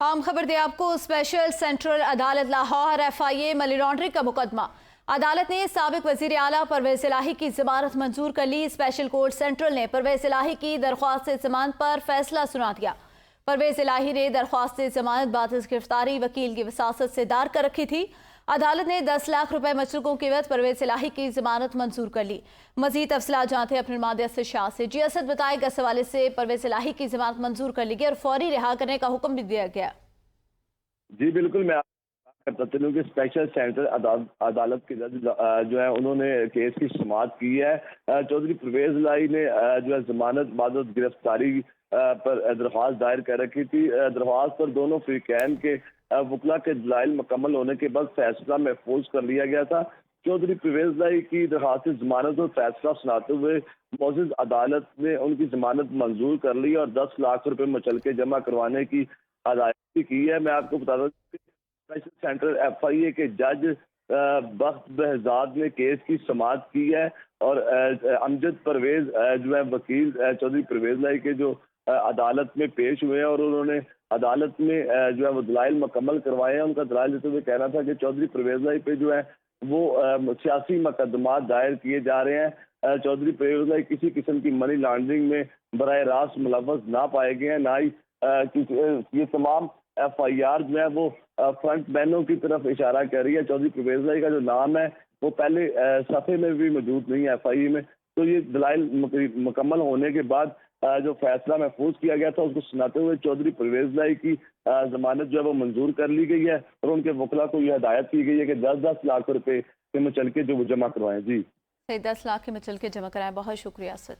आम खबर दे आपको। स्पेशल सेंट्रल अदालत लाहौर FIA मनी लॉन्ड्रिंग का मुकदमा। अदालत ने साबिक वजीर आला परवेज इलाही की जमानत मंजूर कर ली। स्पेशल कोर्ट सेंट्रल ने परवेज इलाही की दरख्वास्त जमानत पर फैसला सुना दिया। परवेज इलाही ने दरख्वास्त जमानत बातिल गिरफ्तारी वकील की वसासत से दायर कर रखी थी। अदालत ने 10 लाख रुपए मचलकों के वक्त परवेज इलाही की जमानत मंजूर कर ली। मजीद तफसीलात जानते हैं अपने नुमाइंदे असद शाह से। जी असद, बताएगा इस हवाले से परवेज इलाही की जमानत मंजूर कर ली गई और फौरी रिहा करने का हुक्म भी दिया गया। जी बिल्कुल, मैं करता चलूँ कि स्पेशल सेंट्रल अदालत के जज जो है उन्होंने केस की समाअत की है। चौधरी परवेज इलाही ने जो है जमानत बाद गिरफ्तारी पर दरख्वास्त दायर कर रखी थी। दरख्वास्त पर दोनों फरीकैन के वकला के दलाइल मुकम्मल होने के बाद फैसला महफूज कर लिया गया था। चौधरी परवेज इलाही की दरख्वास्त जमानत और फैसला सुनाते हुए मौजूद अदालत ने उनकी जमानत मंजूर कर ली और 10 लाख रुपए मुचलके जमा करवाने की अदायगी की है। मैं आपको बता दूं कि स्पेशल सेंट्रल FIA के जज बख्त बहजाद ने केस की समाअत की है और अमजद परवेज जो है वकील चौधरी परवेज इलाही के जो अदालत में पेश हुए हैं और उन्होंने अदालत में जो है वो दलाइल मुकम्मल करवाए हैं। उनका दलाइल देते हुए कहना था कि चौधरी परवेज इलाही पे जो है वो सियासी मुकदमा दायर किए जा रहे हैं। चौधरी परवेज इलाही किसी किस्म की मनी लॉन्ड्रिंग में बराह रास्त मुलव्वस ना पाए गए हैं, ना ही ये तमाम FIR जो है वो फ्रंट मैनों की तरफ इशारा कर रही है। चौधरी परवेज इलाही का जो नाम है वो पहले सफ़े में भी मौजूद नहीं है FIA में। तो ये दलाइल मुकम्मल होने के बाद जो फैसला महफूज किया गया था उसको सुनाते हुए चौधरी परवेज इलाही की जमानत जो है वो मंजूर कर ली गई है और उनके वकला को यह हदायत की गई है कि 10-10 लाख रुपए के मुचलके जो वो जमा करवाएं। जी 10 लाख के मुचलके जमा कराएं। बहुत शुक्रिया असद।